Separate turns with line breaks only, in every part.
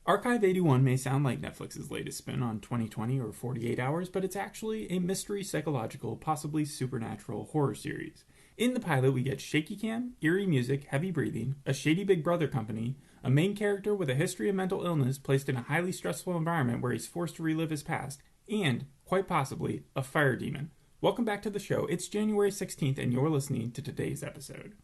Archive 81 may sound like Netflix's latest spin on 2020 or 48 Hours, but it's actually a mystery, psychological, possibly supernatural horror series. In the pilot, we get shaky cam, eerie music, heavy breathing, a shady Big Brother company, a main character with a history of mental illness placed in a highly stressful environment where he's forced to relive his past, and, quite possibly, a fire demon. Welcome back to the show. It's January 16th, and you're listening to today's episode.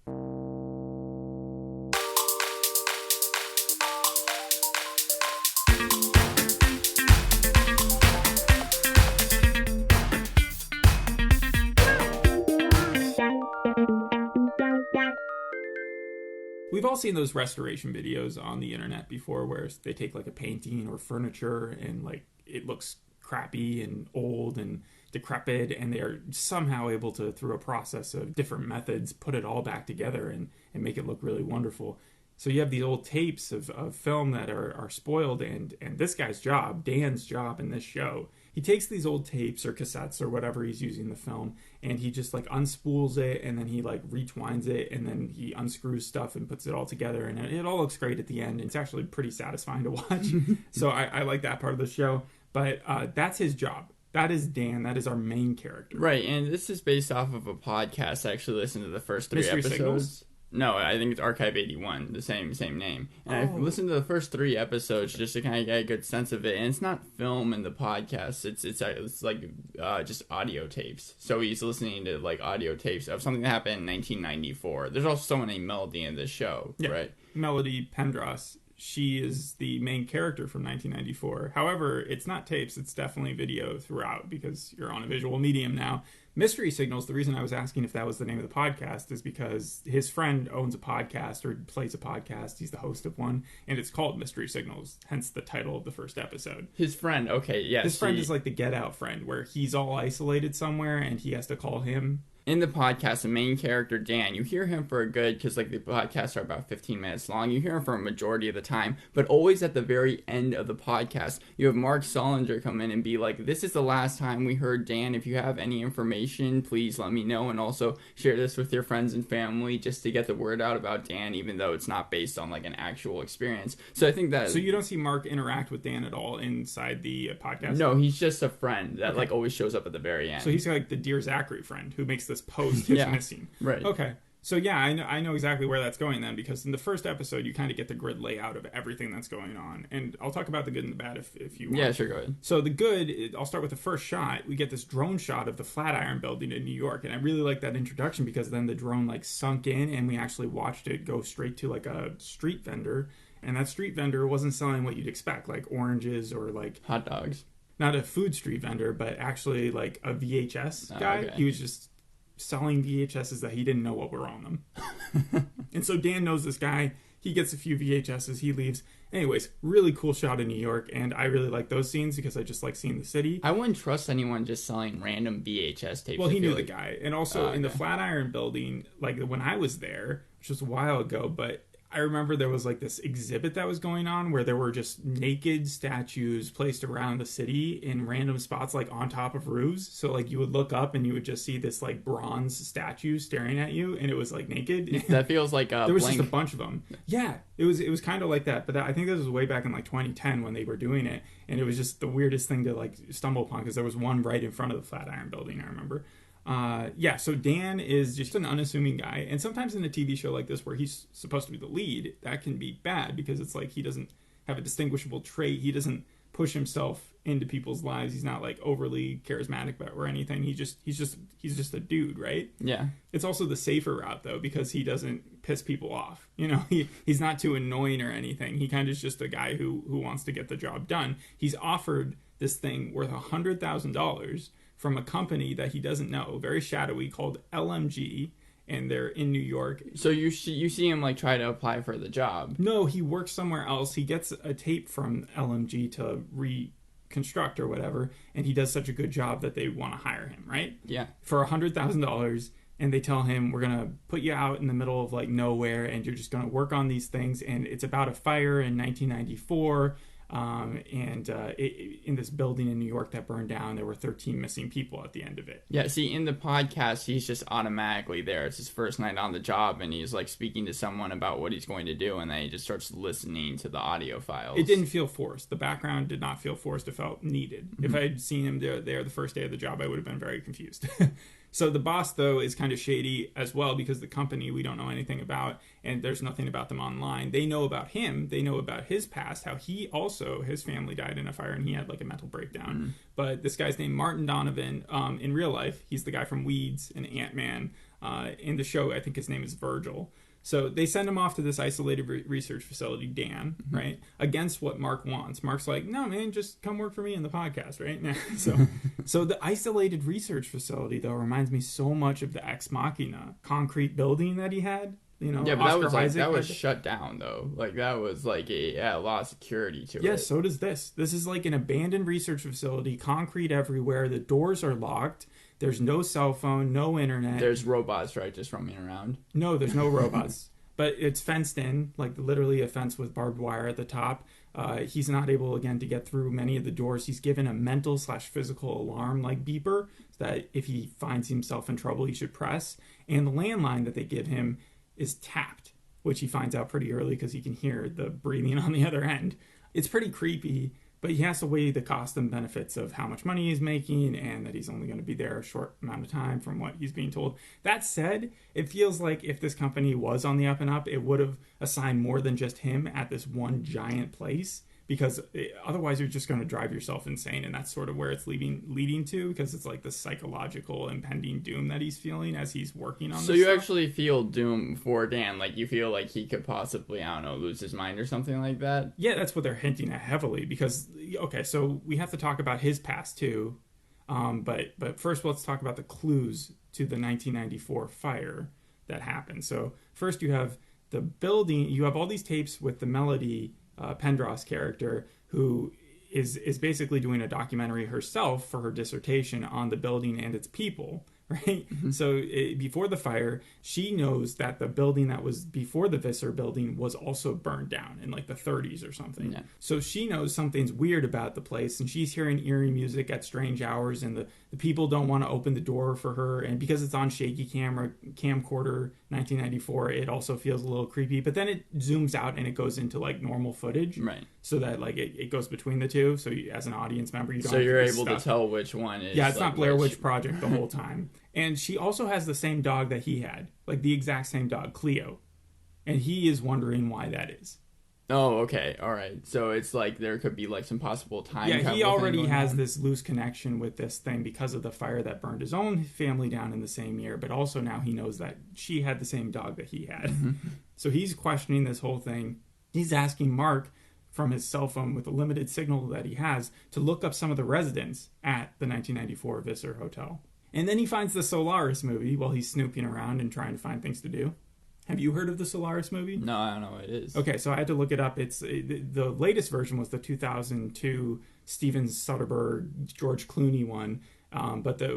We've all seen those restoration videos on the internet before where they take like a painting or furniture and like it looks crappy and old and decrepit, and they are somehow able to, through a process of different methods, put it all back together and make it look really wonderful. So you have these old tapes of film that are spoiled, and this guy's job, Dan's job in this show, he takes these old tapes or cassettes or whatever he's using the film, and he just like unspools it, and then he like retwines it, and then he unscrews stuff and puts it all together, and it all looks great at the end. It's actually pretty satisfying to watch. So I like that part of the show, but that's his job. That is Dan. That is our main character.
Right, and this is based off of a podcast. I actually listened to the first three
Mystery
episodes.
Signals?
No, I think it's Archive 81, the same name. And I've listened to the first three episodes just to kind of get a good sense of it. And it's not film in the podcast. It's like just audio tapes. So he's listening to like audio tapes of something that happened in 1994. There's also someone named Melody in this show, right?
Melody Pendros. She is the main character from 1994. However, it's not tapes. It's definitely video throughout because you're on a visual medium now. Mystery Signals, the reason I was asking if that was the name of the podcast is because his friend owns a podcast or plays a podcast. He's the host of one, and it's called Mystery Signals, hence the title of the first episode.
His friend, okay, yes.
His friend is like the Get Out friend, where he's all isolated somewhere and he has to call him.
In the podcast, the main character, Dan, you hear him for a good, because like the podcasts are about 15 minutes long, you hear him for a majority of the time, but always at the very end of the podcast, you have Mark Solinger come in and be like, this is the last time we heard Dan. If you have any information, please let me know, and also share this with your friends and family just to get the word out about Dan, even though it's not based on like an actual experience. So I think that...
So you don't see Mark interact with Dan at all inside the podcast?
No, he's just a friend that like always shows up at the very end.
So he's like the Dear Zachary friend who makes this post is missing.
Right.
Okay. So yeah, I know exactly where that's going then, because in the first episode you kind of get the grid layout of everything that's going on, and I'll talk about the good and the bad if you want.
Yeah, sure, go ahead.
So the good, I'll start with the first shot. We get this drone shot of the Flatiron Building in New York, and I really like that introduction because then the drone like sunk in and we actually watched it go straight to like a street vendor, and that street vendor wasn't selling what you'd expect, like oranges or like
hot dogs.
Not a food street vendor, but actually like a VHS guy.
Okay.
He was just selling VHSs that he didn't know what were on them. And so Dan knows this guy. He gets a few VHSs. He leaves. Anyways, really cool shot in New York. And I really like those scenes because I just like seeing the city.
I wouldn't trust anyone just selling random VHS tapes.
Well, he knew the guy. And also in the Flatiron Building, like when I was there, which was a while ago, but I remember there was like this exhibit that was going on where there were just naked statues placed around the city in random spots, like on top of roofs. So like you would look up and you would just see this like bronze statue staring at you, and it was like naked.
That feels like
there was just a bunch of them. Yeah, it was kind of like that. But I think this was way back in like 2010 when they were doing it, and it was just the weirdest thing to like stumble upon because there was one right in front of the Flatiron Building. I remember. So Dan is just an unassuming guy, and sometimes in a TV show like this where he's supposed to be the lead, that can be bad because it's like he doesn't have a distinguishable trait. He doesn't push himself into people's lives. He's not like overly charismatic or anything. He's just a dude, right?
Yeah.
It's also the safer route though because he doesn't piss people off. You know, he's not too annoying or anything. He kind of is just a guy who wants to get the job done. He's offered this thing worth $100,000 from a company that he doesn't know, very shadowy, called LMG, and they're in New York.
So you see him like try to apply for the job?
No, he works somewhere else. He gets a tape from LMG to reconstruct or whatever, and he does such a good job that they want to hire him, right?
Yeah.
For $100,000, and they tell him, we're going to put you out in the middle of like nowhere, and you're just going to work on these things, and it's about a fire in 1994. In this building in New York that burned down, there were 13 missing people at the end of it.
Yeah, see, in the podcast, he's just automatically there. It's his first night on the job, and he's like speaking to someone about what he's going to do, and then he just starts listening to the audio files.
It didn't feel forced. The background did not feel forced. It felt needed. If I had seen him there the first day of the job, I would have been very confused. So the boss, though, is kind of shady as well, because the company we don't know anything about, and there's nothing about them online. They know about him. They know about his past, how his family died in a fire, and he had like a mental breakdown. But this guy's named Martin Donovan. In real life, he's the guy from Weeds and Ant-Man. In the show, I think his name is Virgil. So they send him off to this isolated research facility, Dan, right? Against what Mark wants. Mark's like, no, man, just come work for me in the podcast, right? So the isolated research facility, though, reminds me so much of the Ex Machina concrete building that he had. You know,
yeah, but that was shut down, though. Like, that was like a lot of security to it.
Yes, so does this. This is like an abandoned research facility, concrete everywhere. The doors are locked. There's no cell phone, no internet.
There's robots, right, just roaming around?
No, there's no robots. But it's fenced in, like literally a fence with barbed wire at the top. He's not able, again, to get through many of the doors. He's given a mental/physical alarm, like beeper, so that if he finds himself in trouble, he should press. And the landline that they give him is tapped, which he finds out pretty early because he can hear the breathing on the other end. It's pretty creepy. But he has to weigh the cost and benefits of how much money he's making and that he's only going to be there a short amount of time from what he's being told. That said, it feels like if this company was on the up and up, it would have assigned more than just him at this one giant place, because otherwise you're just going to drive yourself insane. And that's sort of where it's leading to, because it's like the psychological impending doom that he's feeling as he's working on this.
So you actually feel doom for Dan? Like, you feel like he could possibly, I don't know, lose his mind or something like that?
Yeah, that's what they're hinting at heavily, because, okay, so we have to talk about his past too. But first let's talk about the clues to the 1994 fire that happened. So first you have the building, you have all these tapes with the Melody Pendros character, who is basically doing a documentary herself for her dissertation on the building and its people, right? So before the fire, she knows that the building that was before the Visser building was also burned down in like the 30s or something. Yeah. So she knows something's weird about the place, and she's hearing eerie music at strange hours, and the people don't want to open the door for her, and because it's on shaky camcorder 1994, it also feels a little creepy. But then it zooms out and it goes into like normal footage,
right?
So that like it goes between the two, so you, as an audience member, you don't.
So you're able to tell which one is.
Yeah, it's like not Blair Witch Project the whole time. And she also has the same dog that he had, like the exact same dog, Cleo, and he is wondering why that is.
Oh, okay, all right. So it's like there could be like some possible time.
Yeah, he already has this loose connection with this thing because of the fire that burned his own family down in the same year, but also now he knows that she had the same dog that he had. So he's questioning this whole thing. He's asking Mark from his cell phone with the limited signal that he has to look up some of the residents at the 1994 Visser Hotel. And then he finds the Solaris movie while he's snooping around and trying to find things to do. Have you heard of the Solaris movie?
No, I don't know what it is. Okay,
so I had to look it up. It's the latest version was the 2002 Steven Soderbergh, George Clooney one. But the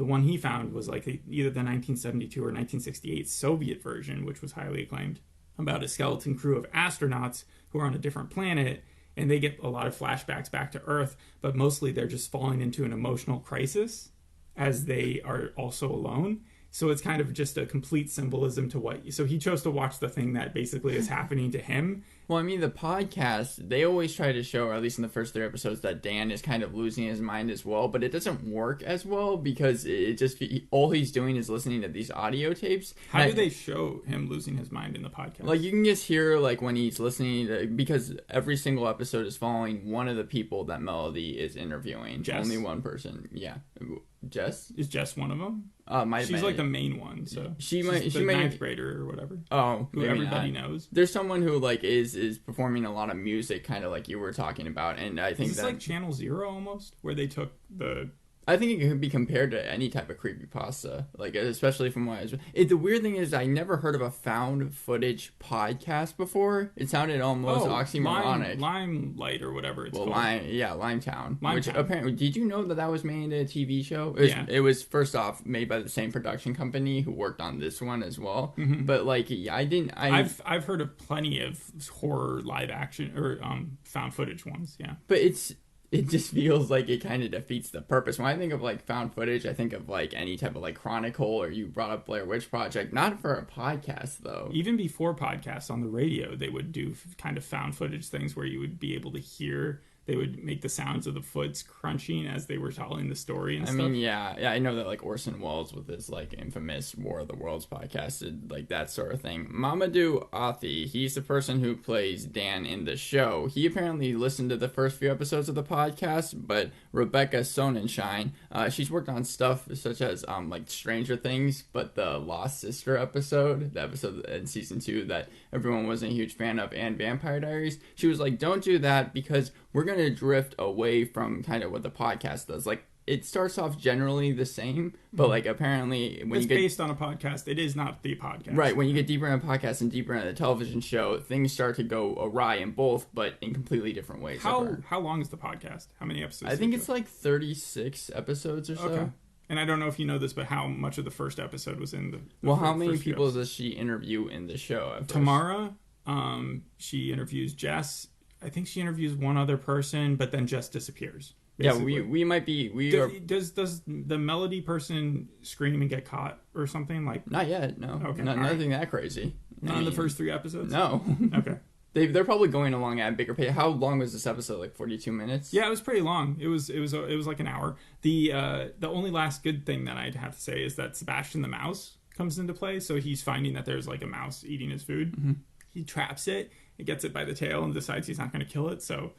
one he found was like either the 1972 or 1968 Soviet version, which was highly acclaimed, about a skeleton crew of astronauts who are on a different planet, and they get a lot of flashbacks back to Earth, but mostly they're just falling into an emotional crisis as they are also alone. So it's kind of just a complete symbolism to what... So he chose to watch the thing that basically is happening to him.
Well, I mean, the podcast, they always try to show, or at least in the first 3 episodes, that Dan is kind of losing his mind as well. But it doesn't work as well because it just... all he's doing is listening to these audio tapes.
How do they show him losing his mind in the podcast?
Like, you can just hear, like, when he's listening to... Because every single episode is following one of the people that Melody is interviewing.
Jess?
Only one person. Yeah. Jess?
Is Jess one of them?
She's
like the main one, so she's the ninth grader or whatever.
Oh,
who everybody knows.
There's someone who like is performing a lot of music, kind of like you were talking about, and I think
it's like Channel Zero almost, where they took the
I think it could be compared to any type of creepypasta, like especially from what I was. The weird thing is, I never heard of a found footage podcast before. It sounded almost oxymoronic.
Limelight or whatever it's called.
Limetown. Which
Limetown.
apparently, did you know that was made a TV show? It was first off made by the same production company who worked on this one as well.
Mm-hmm.
But like,
I've heard of plenty of horror live action or found footage ones. Yeah,
but it just feels like it kind of defeats the purpose. When I think of like found footage, I think of like any type of like Chronicle, or you brought up Blair Witch Project. Not for a podcast though.
Even before podcasts on the radio, they would do kind of found footage things where you would be able to hear. They would make the sounds of the foots crunching as they were telling the story and stuff.
I mean, yeah, I know that like Orson Welles with his like infamous War of the Worlds podcast did like that sort of thing. Mamoudou Athie, he's the person who plays Dan in the show. He apparently listened to the first few episodes of the podcast, but Rebecca Sonnenschein, she's worked on stuff such as like Stranger Things, but the Lost Sister episode, the episode in season 2 that everyone wasn't a huge fan of, and Vampire Diaries. She was like, don't do that because we're going to drift away from kind of what the podcast does. Like, it starts off generally the same, but like apparently when
it's based on a podcast, it is not the podcast.
Right, when you get deeper into the podcast and deeper into the television show, things start to go awry in both, but in completely different ways.
How long is the podcast? How many episodes?
I think it's like 36 episodes or so. Okay.
And I don't know if you know this, but how much of the first episode was in the
well, how many people does she interview in the show?
Tamara, she interviews Jess. I think she interviews one other person, but then Jess disappears. Basically.
Yeah, we might be.
Does the Melody person scream and get caught or something like?
Not yet. No. Okay. Nothing that crazy.
Not in the first 3 episodes.
No.
Okay.
They're probably going along at a bigger pace. How long was this episode? Like 42 minutes?
Yeah, it was pretty long. It was like an hour. The only last good thing that I'd have to say is that Sebastian the mouse comes into play. So he's finding that there's like a mouse eating his food. Mm-hmm. He traps it. He gets it by the tail and decides he's not going to kill it. So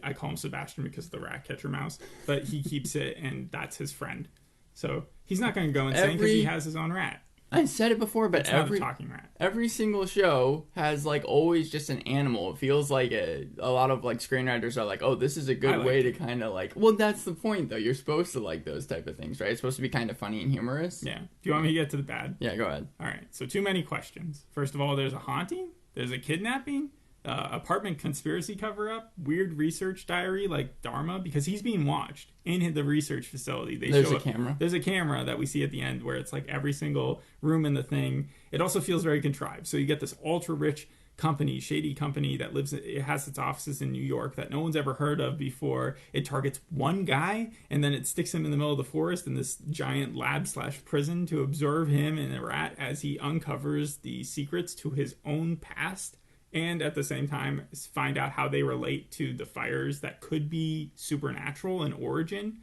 I call him Sebastian because of the rat catcher mouse. But he keeps it, and that's his friend. So he's not going to go insane because he has his own rat.
I said it before, but
every talking rat.
Every single show has like always just an animal. It feels like a lot of like screenwriters are like, oh, this is a good way to kind of like. Well, that's the point though. You're supposed to like those type of things, right? It's supposed to be kind of funny and humorous.
Yeah. Do you want me to get to the bad?
Yeah, go ahead.
All right. So too many questions. First of all, there's a haunting. There's a kidnapping. Apartment conspiracy cover-up, weird research diary like Dharma, because he's being watched in the research facility.
There's a camera.
There's a camera that we see at the end where it's like every single room in the thing. It also feels very contrived. So you get this ultra-rich company, shady company that it has its offices in New York that no one's ever heard of before. It targets one guy, and then it sticks him in the middle of the forest in this giant lab/prison to observe him and a rat as he uncovers the secrets to his own past. And at the same time, find out how they relate to the fires that could be supernatural in origin.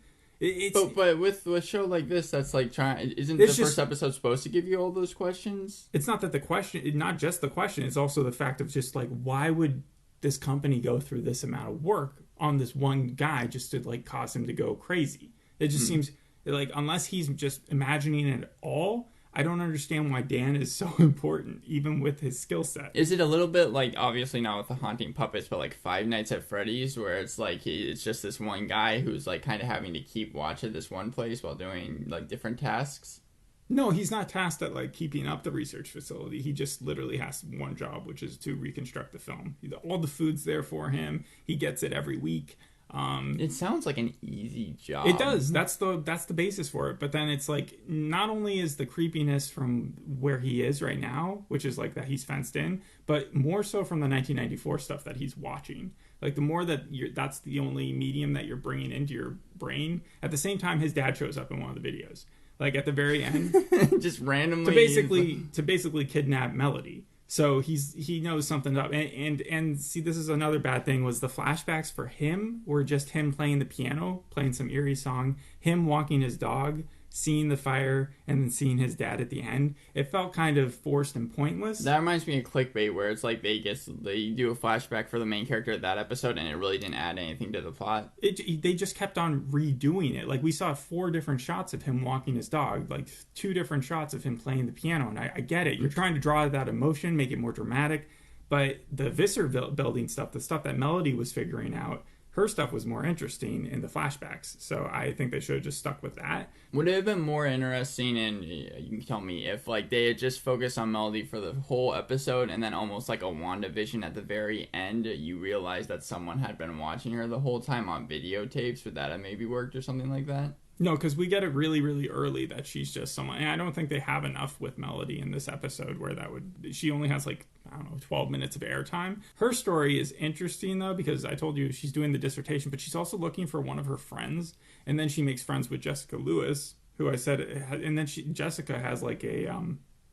But with a show like this, that's like isn't the first episode supposed to give you all those questions?
It's not that the question, not just the question, it's also the fact of just like, why would this company go through this amount of work on this one guy just to like cause him to go crazy? It just seems like, unless he's just imagining it all, I don't understand why Dan is so important, even with his skill set.
Is it a little bit like, obviously not with the haunting puppets, but like Five Nights at Freddy's, where it's like it's just this one guy who's like kind of having to keep watch at this one place while doing like different tasks?
No, he's not tasked at like keeping up the research facility. He just literally has one job, which is to reconstruct the film. All the food's there for him. He gets it every week.
It sounds like an easy job.
It does. That's the basis for it. But then it's like, not only is the creepiness from where he is right now, which is like that he's fenced in, but more so from the 1994 stuff that he's watching. Like the more that that's the only medium that you're bringing into your brain. At the same time, his dad shows up in one of the videos, like at the very end,
just randomly
to basically kidnap Melody. So he knows something up, and see, this is another bad thing, was the flashbacks for him were just him playing the piano, playing some eerie song, him walking his dog, seeing the fire, and then seeing his dad at the end. It felt kind of forced and pointless.
That reminds me of Clickbait, where it's like they do a flashback for the main character of that episode, and it really didn't add anything to the plot.
They just kept on redoing it. Like, we saw 4 different shots of him walking his dog, like 2 different shots of him playing the piano, and I get it. You're trying to draw that emotion, make it more dramatic, but the Visser building stuff, the stuff that Melody was figuring out, her stuff was more interesting in the flashbacks. So I think they should have just stuck with that.
Would it have been more interesting, and you can tell me, if like they had just focused on Melody for the whole episode, and then almost like a WandaVision at the very end, you realize that someone had been watching her the whole time on videotapes? Would that have maybe worked or something like that?
No, because we get it really, really early that she's just someone. And I don't think they have enough with Melody in this episode where that would... She only has, like, I don't know, 12 minutes of airtime. Her story is interesting, though, because I told you she's doing the dissertation, but she's also looking for one of her friends. And then she makes friends with Jessica Lewis, who I said... And then Jessica has, like, a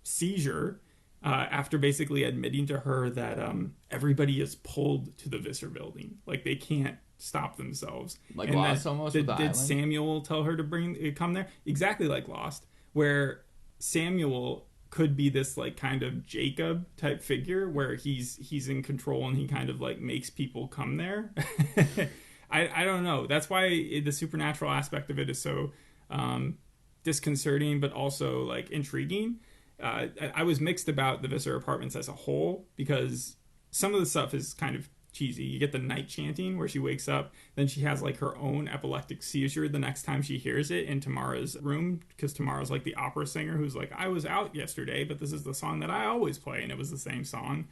seizure after basically admitting to her that everybody is pulled to the Visser building. Like, they can't stop themselves.
Like Lost almost with the
did
island?
Samuel tell her to come there? Exactly like Lost, where Samuel could be this like kind of Jacob type figure where he's in control and he kind of like makes people come there. I don't know. That's why the supernatural aspect of it is so disconcerting but also like intriguing. I was mixed about the Visser apartments as a whole because some of the stuff is kind of cheesy. You get the night chanting where she wakes up, then she has like her own epileptic seizure the next time she hears it in Tamara's room, because Tamara's like the opera singer who's like, I was out yesterday, but this is the song that I always play, and it was the same song.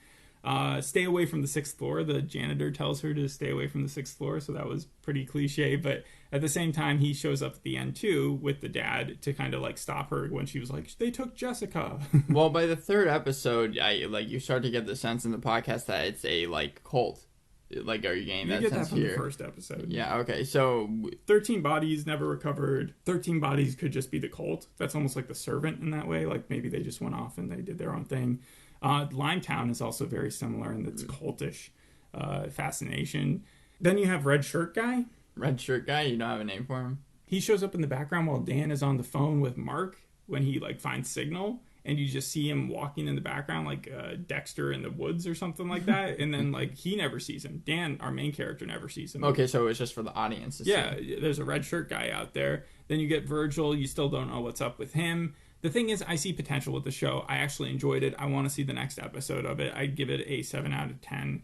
Stay away from the 6th floor. The janitor tells her to stay away from the 6th floor, so that was pretty cliche, but at the same time he shows up at the end too with the dad to kind of like stop her when she was like, they took Jessica.
Well, by the 3rd episode, you start to get the sense in the podcast that it's a like cult. Like, are you getting that sense here? You get that from
the first episode.
Yeah, okay, so...
13 bodies never recovered. 13 bodies could just be the cult. That's almost like the Servant in that way. Like, maybe they just went off and they did their own thing. Limetown is also very similar in its cultish fascination. Then you have Red Shirt Guy.
Red Shirt Guy? You don't have a name for him?
He shows up in the background while Dan is on the phone with Mark when he, like, finds signal. And you just see him walking in the background like Dexter in the woods or something like that. And then, like, he never sees him. Dan, our main character, never sees him.
Okay, so it was just for the audience to see.
Yeah, there's a red shirt guy out there. Then you get Virgil. You still don't know what's up with him. The thing is, I see potential with the show. I actually enjoyed it. I want to see the next episode of it. I'd give it a 7 out of 10.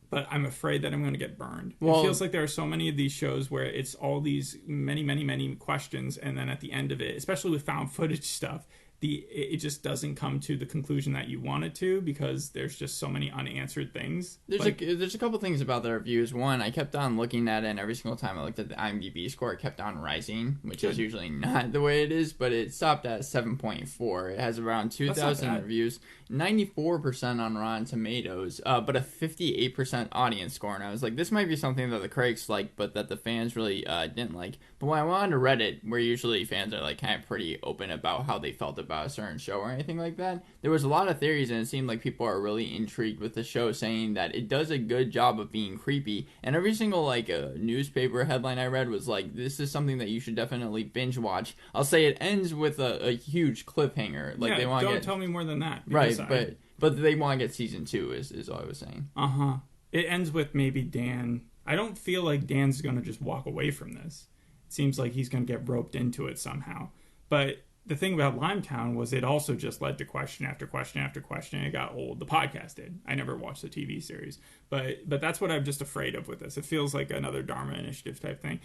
But I'm afraid that I'm going to get burned. Well, it feels like there are so many of these shows where it's all these many questions. And then at the end of it, especially with found footage stuff, it just doesn't come to the conclusion that you want it to because there's just so many unanswered things.
There's a couple things about the reviews. One, I kept on looking at it, and every single time I looked at the IMDb score, it kept on rising, which is usually not the way it is, but it stopped at 7.4. It has around 2,000 reviews, 94% on Rotten Tomatoes, but a 58% audience score. And I was like, this might be something that the critics like, but that the fans really didn't like. But when I went on to Reddit, where usually fans are like kind of pretty open about how they felt about a certain show or anything like that, there was a lot of theories, and it seemed like people are really intrigued with the show, saying that it does a good job of being creepy. And every single like newspaper headline I read was like, this is something that you should definitely binge watch. I'll say it ends with a huge cliffhanger. Like, they want to
don't tell me more than that.
Right, but they want to get season 2 is all I was saying.
It ends with maybe Dan. I don't feel like Dan's going to just walk away from this. It seems like he's going to get roped into it somehow. But the thing about Limetown was it also just led to question after question after question. It got old. The podcast did. I never watched the TV series. But that's what I'm just afraid of with this. It feels like another Dharma Initiative type thing.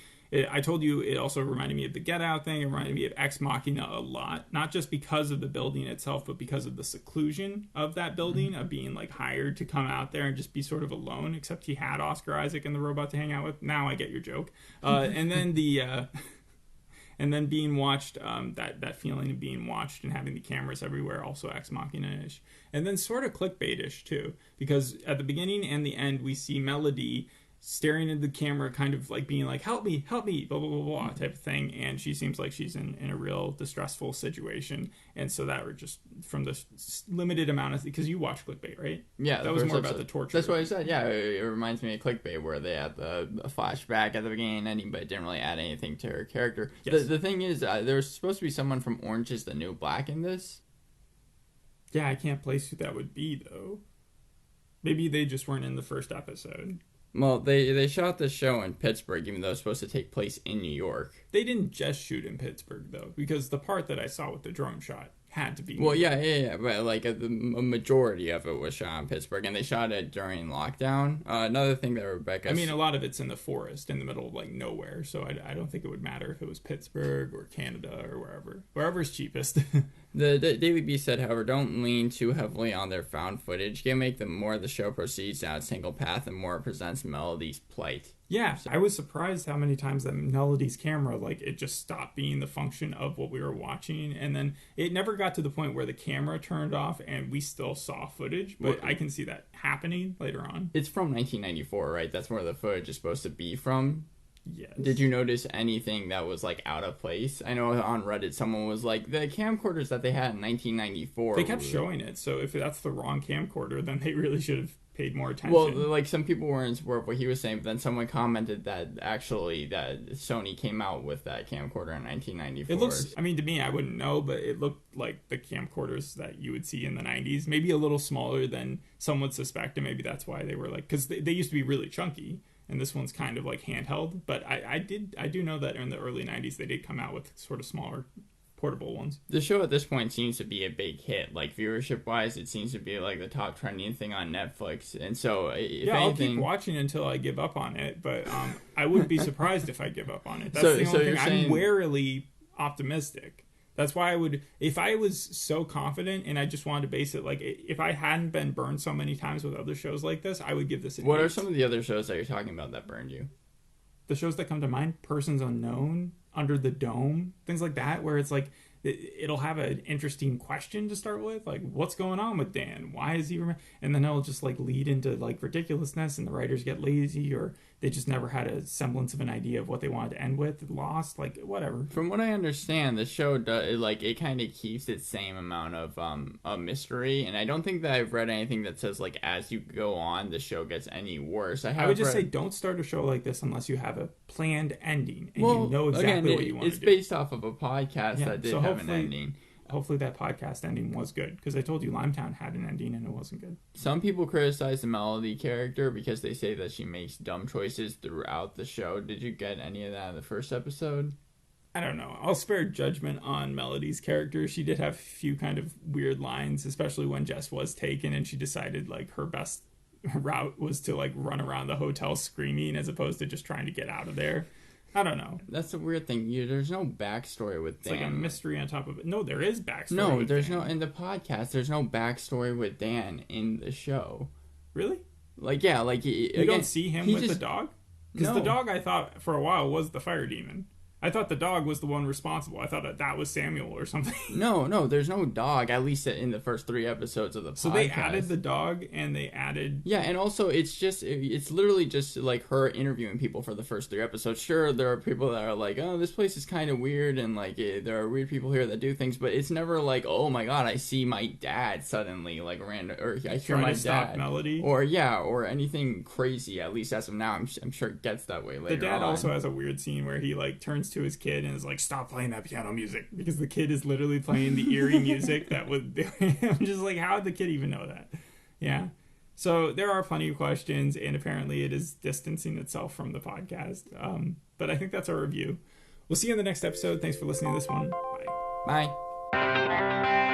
I told you it also reminded me of the Get Out thing. It reminded me of Ex Machina a lot. Not just because of the building itself, but because of the seclusion of that building, of being like hired to come out there and just be sort of alone, except he had Oscar Isaac and the robot to hang out with. Now I get your joke. And then and then being watched, that feeling of being watched and having the cameras everywhere, also Ex Machina-ish. And then sort of clickbait-ish, too. Because at the beginning and the end, we see Melody staring at the camera, kind of like being like, help me, blah, blah, blah, blah, type of thing. And she seems like she's in a real distressful situation. And so that were just from the limited amount of... Because you watch Clickbait, right? Yeah. That was more about the torture.
That's what I said. Yeah, it reminds me of Clickbait, where they had a flashback at the beginning and ending, but it didn't really add anything to her character. Yes. The thing is, there was supposed to be someone from Orange is the New Black in this.
Yeah, I can't place who that would be, though. Maybe they just weren't in the first episode.
Well, they shot this show in Pittsburgh, even though it's supposed to take place in New York.
They didn't just shoot in Pittsburgh, though, because the part that I saw with the drone shot had to be.
Well, yeah, but like a majority of it was shot in Pittsburgh, and they shot it during lockdown. Another thing that Rebecca,
I mean, a lot of it's in the forest in the middle of like nowhere, so I don't think it would matter if it was Pittsburgh or Canada or wherever's cheapest.
The Daily Beast said, however, don't lean too heavily on their found footage. Gimmick, the more the show proceeds down a single path, the more it presents Melody's plight.
Yeah, I was surprised how many times that Melody's camera, like, it just stopped being the function of what we were watching, and then it never got to the point where the camera turned off and we still saw footage, but I can see that happening later on.
It's from 1994, right? That's where the footage is supposed to be from.
Yes.
Did you notice anything that was like out of place? I know on Reddit someone was like, the camcorders that they had in 1994.
They kept showing it, so if that's the wrong camcorder, then they really should have paid more attention.
Well, like some people were in support of what he was saying, but then someone commented that actually that Sony came out with that camcorder in 1994.
It looks, I mean, to me, I wouldn't know, but it looked like the camcorders that you would see in the 90s, maybe a little smaller than some would suspect, and maybe that's why they were like, because they used to be really chunky. And this one's kind of like handheld, but I do know that in the early 90s they did come out with sort of smaller portable ones.
The show at this point seems to be a big hit. Like viewership wise, it seems to be like the top trending thing on Netflix. And so if anything,
I'll keep watching until I give up on it, but I wouldn't be surprised if I give up on it. That's the only thing. I'm warily optimistic. That's why I would, if I was so confident and I just wanted to base it, like, if I hadn't been burned so many times with other shows like this, I would give this an 8.
What are some of the other shows that you're talking about that burned you?
The shows that come to mind, Persons Unknown, Under the Dome, things like that, where it's like, it'll have an interesting question to start with, like, what's going on with Dan? Why is he... And then it'll just, like, lead into, like, ridiculousness, and the writers get lazy, or they just never had a semblance of an idea of what they wanted to end with, lost, like, whatever.
From what I understand, the show, like, it kind of keeps its same amount of a mystery, and I don't think that I've read anything that says, like, as you go on, the show gets any worse.
I would just say don't start a show like this unless you have a planned ending, and you know exactly what you want to do.
It's based off of a podcast that did have an ending.
Hopefully that podcast ending was good, because I told you Limetown had an ending and it wasn't good.
Some people criticize the Melody character because they say that she makes dumb choices throughout the show. Did you get any of that in the first episode?
I don't know. I'll spare judgment on Melody's character. She did have a few kind of weird lines, especially when Jess was taken and she decided like her best route was to like run around the hotel screaming as opposed to just trying to get out of there. I don't know.
That's the weird thing. There's no backstory with Dan.
It's like a mystery on top of it. No, there is backstory.
No, there's no in the podcast. There's no backstory with Dan in the show.
Really?
Like, yeah, like
you don't see him with the dog? Because the dog, I thought for a while was the fire demon. I thought the dog was the one responsible. I thought that was Samuel or something.
No, there's no dog, at least in the first 3 episodes of the podcast.
So they added the dog and they added...
Yeah, and also it's literally just like her interviewing people for the first 3 episodes. Sure, there are people that are like, oh, this place is kind of weird and like there are weird people here that do things, but it's never like, oh my god, I see my dad suddenly like random, or I hear my dad.
Melody.
Or anything crazy, at least as of now. I'm sure it gets that way later on.
The dad also has a weird scene where he like turns to his kid and is like, stop playing that piano music, because the kid is literally playing the eerie music that would... I'm just like, how did the kid even know that? Yeah. So there are plenty of questions, and apparently it is distancing itself from the podcast. But I think that's our review. We'll see you in the next episode. Thanks for listening to this one. Bye.
Bye.